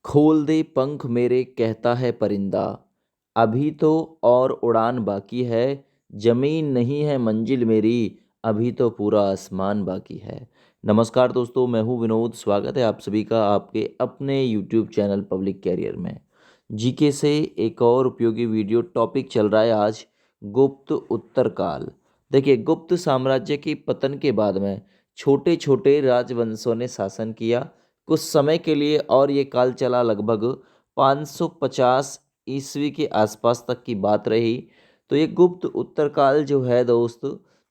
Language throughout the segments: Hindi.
खोल दे पंख मेरे कहता है परिंदा, अभी तो और उड़ान बाकी है। जमीन नहीं है मंजिल मेरी, अभी तो पूरा आसमान बाकी है। नमस्कार दोस्तों, मैं हूं विनोद। स्वागत है आप सभी का आपके अपने यूट्यूब चैनल पब्लिक कैरियर में। जीके से एक और उपयोगी वीडियो टॉपिक चल रहा है आज, गुप्त उत्तर काल। देखिए, गुप्त साम्राज्य के पतन के बाद में छोटे छोटे राजवंशों ने शासन किया कुछ समय के लिए, और ये काल चला लगभग 550 ईस्वी के आसपास तक की बात रही। तो ये गुप्त उत्तर काल जो है दोस्त,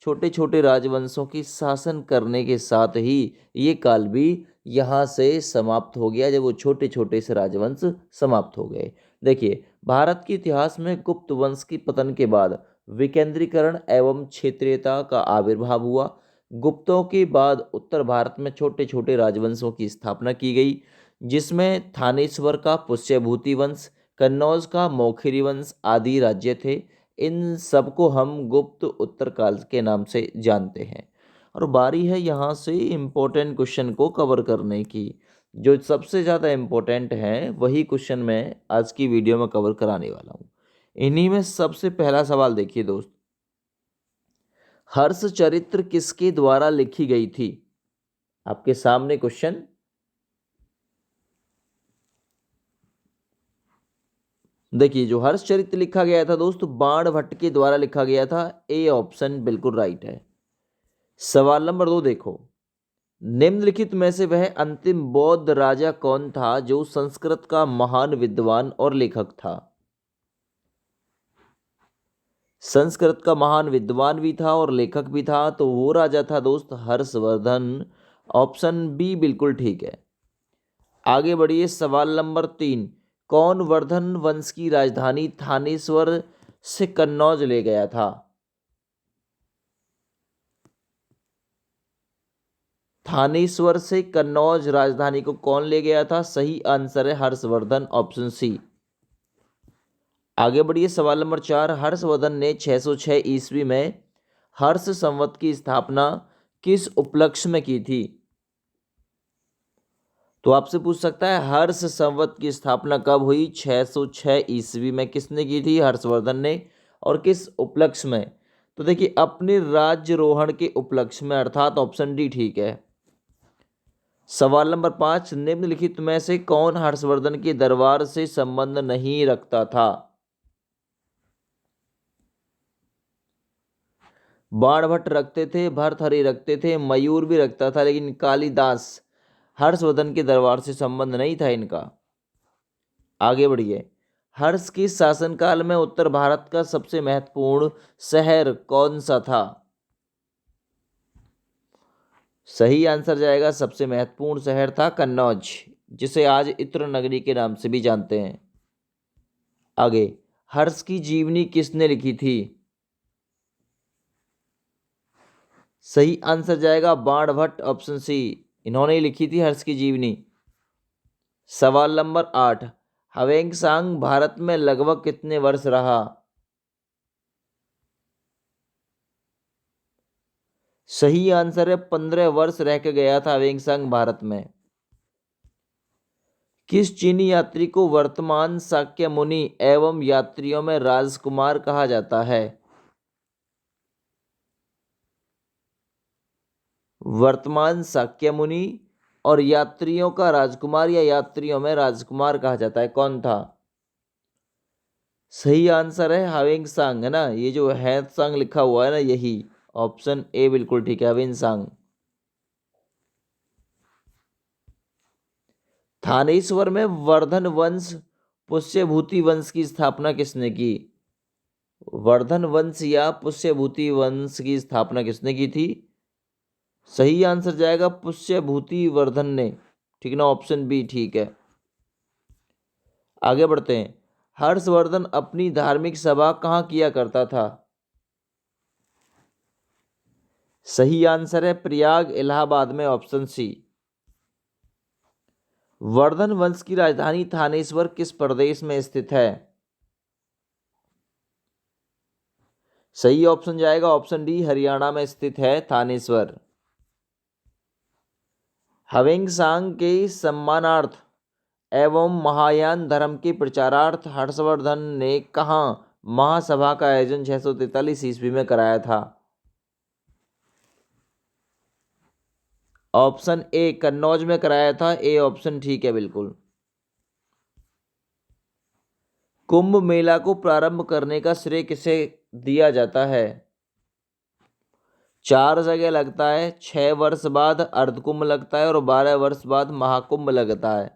छोटे छोटे राजवंशों की शासन करने के साथ ही ये काल भी यहाँ से समाप्त हो गया, जब वो छोटे छोटे से राजवंश समाप्त हो गए। देखिए, भारत के इतिहास में गुप्त वंश की पतन के बाद विकेंद्रीकरण एवं क्षेत्रीयता का आविर्भाव हुआ। गुप्तों के बाद उत्तर भारत में छोटे छोटे राजवंशों की स्थापना की गई, जिसमें थानेश्वर का पुष्यभूति वंश, कन्नौज का मौखरी वंश आदि राज्य थे। इन सबको हम गुप्त उत्तरकाल के नाम से जानते हैं। और बारी है यहाँ से इम्पोर्टेंट क्वेश्चन को कवर करने की। जो सबसे ज़्यादा इम्पोर्टेंट हैं वही क्वेश्चन मैं आज की वीडियो में कवर कराने वाला हूँ। इन्हीं में सबसे पहला सवाल देखिए दोस्त, हर्ष चरित्र किसके द्वारा लिखी गई थी? आपके सामने क्वेश्चन। देखिए, जो हर्ष चरित्र लिखा गया था दोस्त, बाणभट्ट के द्वारा लिखा गया था। ए ऑप्शन बिल्कुल राइट है। सवाल नंबर 2 देखो, निम्नलिखित में से वह अंतिम बौद्ध राजा कौन था जो संस्कृत का महान विद्वान और लेखक था? संस्कृत का महान विद्वान भी था और लेखक भी था, तो वो राजा था दोस्त हर्षवर्धन। ऑप्शन बी बिल्कुल ठीक है। आगे बढ़िए, सवाल नंबर 3, कौन वर्धन वंश की राजधानी थानेश्वर से कन्नौज ले गया था? थानेश्वर से कन्नौज राजधानी को कौन ले गया था? सही आंसर है हर्षवर्धन, ऑप्शन सी। आगे बढ़िए, सवाल नंबर 4, हर्षवर्धन ने 606 ईस्वी में हर्ष संवत की स्थापना किस उपलक्ष्य में की थी? तो आपसे पूछ सकता है, हर्ष संवत की स्थापना कब हुई? 606 ईस्वी में किसने की थी? हर्षवर्धन ने। और किस उपलक्ष्य में? तो देखिए, अपने राज्यरोहण के उपलक्ष्य में, अर्थात ऑप्शन डी ठीक है। सवाल नंबर 5, निम्नलिखित में से कौन हर्षवर्धन के दरबार से संबंध नहीं रखता था? बाणभट्ट रखते थे, भर्तहरि रखते थे, मयूर भी रखता था, लेकिन कालिदास, हर्षवर्धन के दरबार से संबंध नहीं था इनका। आगे बढ़िए, हर्ष के शासनकाल में उत्तर भारत का सबसे महत्वपूर्ण शहर कौन सा था? सही आंसर जाएगा, सबसे महत्वपूर्ण शहर था कन्नौज, जिसे आज इत्र नगरी के नाम से भी जानते हैं। आगे, हर्ष की जीवनी किसने लिखी थी? सही आंसर जाएगा बाणभट्ट, ऑप्शन सी। इन्होंने लिखी थी हर्ष की जीवनी। सवाल नंबर 8, हवेंगसांग भारत में लगभग कितने वर्ष रहा? सही आंसर है 15 वर्ष रह के गया था हवेंगसांग भारत में। किस चीनी यात्री को वर्तमान शाक्य मुनि एवं यात्रियों में राजकुमार कहा जाता है? वर्तमान शाक्य मुनि और यात्रियों का राजकुमार, या यात्रियों में राजकुमार कहा जाता है, कौन था? सही आंसर है हवेंगसांग, है ना। ये जो हैतसांग लिखा हुआ है ना, यही ऑप्शन ए बिल्कुल ठीक है, हवेंगसांग। थानेश्वर में वर्धन वंश पुष्यभूति वंश की स्थापना किसने की? वर्धन वंश या पुष्यभूति वंश की स्थापना किसने की थी? सही आंसर जाएगा पुष्यभूति वर्धन ने, ठीक ना, ऑप्शन बी ठीक है। आगे बढ़ते हैं, हर्षवर्धन अपनी धार्मिक सभा कहाँ किया करता था? सही आंसर है प्रयाग, इलाहाबाद में, ऑप्शन सी। वर्धन वंश की राजधानी थानेश्वर किस प्रदेश में स्थित है? सही ऑप्शन जाएगा ऑप्शन डी, हरियाणा में स्थित है थानेश्वर। हवेंगसांग के सम्मानार्थ एवं महायान धर्म के प्रचारार्थ हर्षवर्धन ने कहाँ महासभा का आयोजन 643 ईस्वी में कराया था? ऑप्शन ए कन्नौज में कराया था। ए ऑप्शन ठीक है बिल्कुल। कुंभ मेला को प्रारंभ करने का श्रेय किसे दिया जाता है? 4 जगह लगता है, 6 वर्ष बाद अर्धकुंभ लगता है और 12 वर्ष बाद महाकुंभ लगता है,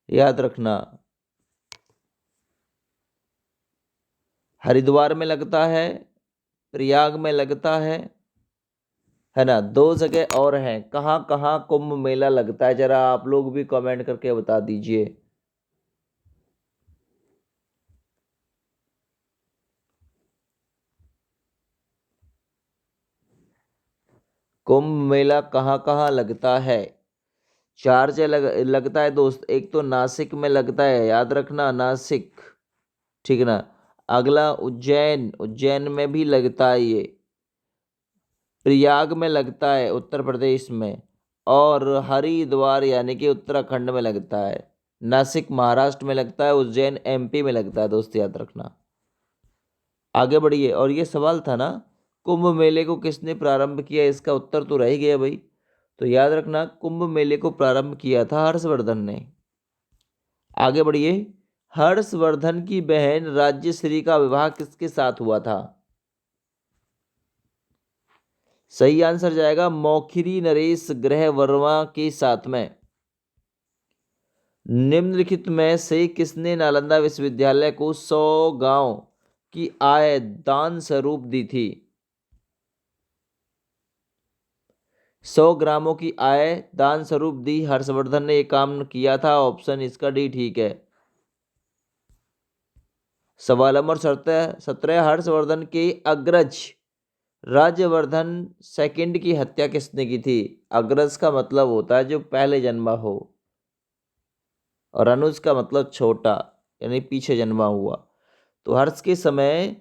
याद रखना। हरिद्वार में लगता है, प्रयाग में लगता है ना। 2 जगह और हैं, कहाँ कहाँ कुंभ मेला लगता है, जरा आप लोग भी कमेंट करके बता दीजिए। कुंभ मेला कहाँ कहाँ लगता है? 4 जगह लगता है दोस्त। एक तो नासिक में लगता है, याद रखना, नासिक, ठीक है ना। अगला उज्जैन, उज्जैन में भी लगता है ये। प्रयाग में लगता है उत्तर प्रदेश में, और हरिद्वार यानी कि उत्तराखंड में लगता है। नासिक महाराष्ट्र में लगता है, उज्जैन एमपी में लगता है दोस्त, याद रखना। आगे बढ़िए। और ये सवाल था ना, कुंभ मेले को किसने प्रारंभ किया, इसका उत्तर तो रह ही गया भाई। तो याद रखना, कुंभ मेले को प्रारंभ किया था हर्षवर्धन ने। आगे बढ़िए। हर्षवर्धन की बहन राज्यश्री का विवाह किसके साथ हुआ था? सही आंसर जाएगा मौखिरी नरेश ग्रह वर्मा के साथ में। निम्नलिखित में से किसने नालंदा विश्वविद्यालय को 100 गांव की आय दान स्वरूप दी थी? 100 ग्रामों की आय दान स्वरूप दी, हर्षवर्धन ने यह काम किया था। ऑप्शन इसका डी ठीक है। सवाल नंबर 17, हर्षवर्धन के अग्रज राज्यवर्धन सेकंड की हत्या किसने की थी? अग्रज का मतलब होता है जो पहले जन्मा हो, और अनुज का मतलब छोटा, यानी पीछे जन्मा हुआ। तो हर्ष के समय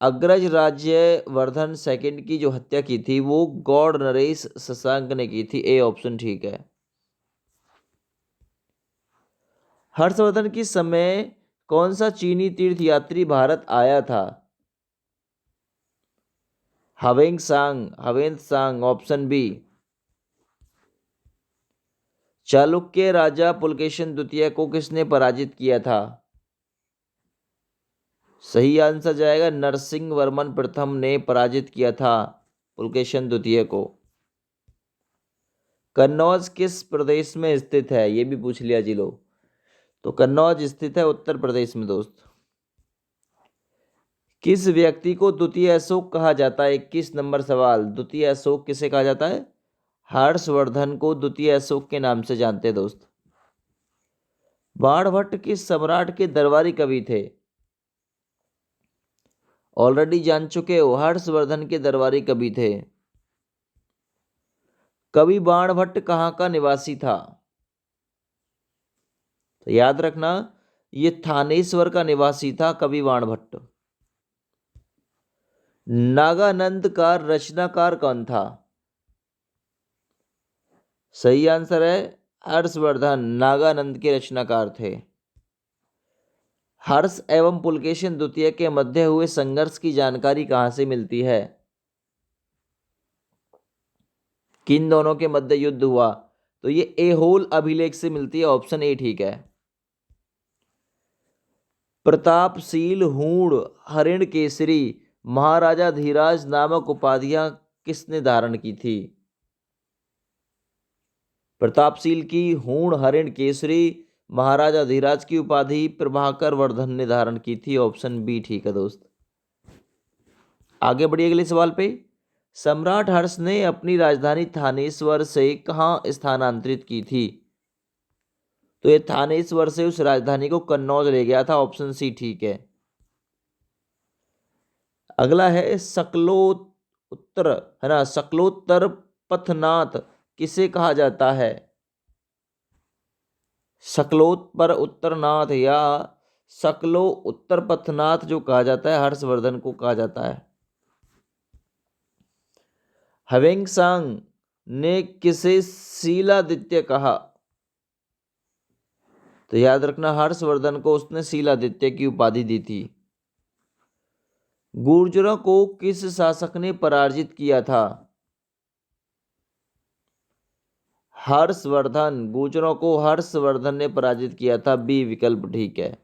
अग्रज राज्यवर्धन सेकंड की जो हत्या की थी वो गौड़ नरेश शशांक ने की थी। ए ऑप्शन ठीक है। हर्षवर्धन के समय कौन सा चीनी तीर्थयात्री भारत आया था? हवेंग सांग, ऑप्शन बी। चालुक्य राजा पुलकेशिन द्वितीय को किसने पराजित किया था? सही आंसर जाएगा नरसिंह वर्मन प्रथम ने पराजित किया था पुलकेशिन द्वितीय को। कन्नौज किस प्रदेश में स्थित है, ये भी पूछ लिया जी लो। तो कन्नौज स्थित है उत्तर प्रदेश में दोस्त। किस व्यक्ति को द्वितीय अशोक कहा जाता है? 21 नंबर सवाल। द्वितीय अशोक किसे कहा जाता है? हर्षवर्धन को द्वितीय अशोक के नाम से जानते हैं दोस्त। बाणभट्ट किस सम्राट के दरबारी कवि थे? ऑलरेडी जान चुके हो, हर्षवर्धन के दरबारी कवि थे। कवि बाणभट्ट कहाँ का निवासी था? तो याद रखना, ये थानेश्वर का निवासी था कवि बाणभट्ट। नागानंद का रचनाकार कौन था? सही आंसर है हर्षवर्धन नागानंद के रचनाकार थे। हर्ष एवं पुलकेशिन द्वितीय के मध्य हुए संघर्ष की जानकारी कहां से मिलती है? किन दोनों के मध्य युद्ध हुआ? तो ये एहोल अभिलेख से मिलती है। ऑप्शन ए ठीक है। प्रतापशील, हूण, हरिण केसरी, महाराजा धीराज नामक उपाधियां किसने धारण की थी? प्रतापशील की, हूण, हरिण केसरी, महाराजा धीराज की उपाधि प्रभाकर वर्धन ने धारण की थी। ऑप्शन बी ठीक है दोस्त। आगे बढ़िए अगले सवाल पे। सम्राट हर्ष ने अपनी राजधानी थानेश्वर से कहाँ स्थानांतरित की थी? तो ये थानेश्वर से उस राजधानी को कन्नौज ले गया था। ऑप्शन सी ठीक है। अगला है शकलोत्तर, है ना, शकलोत्तर पथनाथ किसे कहा जाता है? शकलोत पर उत्तरनाथ या शकलो उत्तर पथनाथ जो कहा जाता है, हर्षवर्धन को कहा जाता है। हवेंगसांग ने किसे शीलादित्य कहा? तो याद रखना हर्षवर्धन को उसने शीलादित्य की उपाधि दी थी। गुर्जरों को किस शासक ने पराजित किया था? हर्षवर्धन। गुर्जरों को हर्षवर्धन ने पराजित किया था। बी विकल्प ठीक है।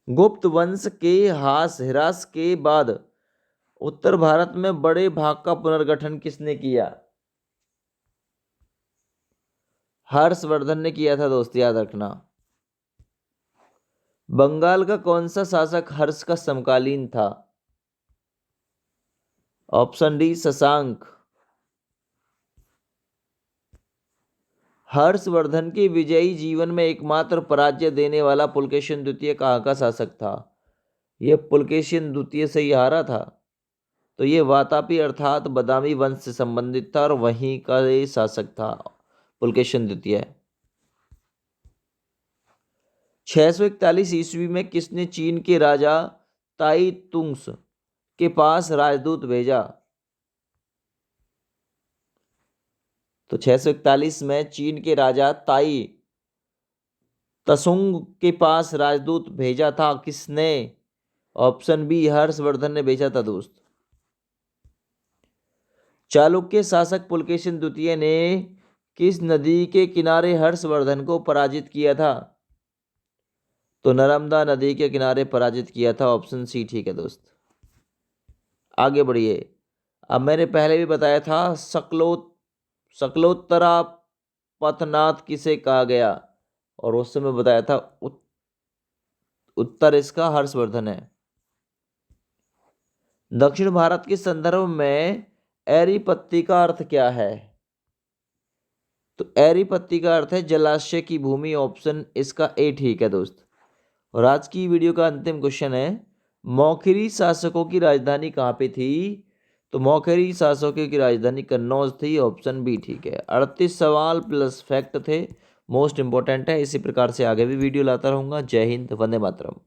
गुप्त वंश के ह्रास के बाद उत्तर भारत में बड़े भाग का पुनर्गठन किसने किया? हर्षवर्धन ने किया था दोस्त, याद रखना। बंगाल का कौन सा शासक हर्ष का समकालीन था? Option D Shashank. हर्षवर्धन के विजयी जीवन में एकमात्र पराजय देने वाला पुलकेशिन द्वितीय कहाँ का शासक था? यह पुलकेशिन द्वितीय से ही हारा था। तो ये वातापी अर्थात बदामी वंश से संबंधित था और वहीं का ये शासक था पुलकेशिन द्वितीय। 641 ईस्वी में किसने चीन के राजा ताई तुंग्स के पास राजदूत भेजा? तो 641 में चीन के राजा ताई तसुंग के पास राजदूत भेजा था किसने? ऑप्शन बी हर्षवर्धन ने भेजा था दोस्त। चालुक्य शासक पुलकेशिन द्वितीय ने किस नदी के किनारे हर्षवर्धन को पराजित किया था? तो नर्मदा नदी के किनारे पराजित किया था। ऑप्शन सी ठीक है दोस्त। आगे बढ़िए। अब मैंने पहले भी बताया था शकलोत्तरा पथनाथ किसे कहा गया, और उस समय बताया था उत्तर इसका हर्षवर्धन है। दक्षिण भारत के संदर्भ में एरीपत्ती का अर्थ क्या है? तो एरीपत्ती का अर्थ है जलाशय की भूमि। ऑप्शन इसका ए ठीक है दोस्त। और आज की वीडियो का अंतिम क्वेश्चन है, मौखरी शासकों की राजधानी कहाँ पे थी? तो मौखरी शासकों की राजधानी कन्नौज थी। ऑप्शन बी ठीक है। 38 सवाल प्लस फैक्ट थे, मोस्ट इंपॉर्टेंट है। इसी प्रकार से आगे भी वीडियो लाता रहूंगा। जय हिंद, वंदे मातरम।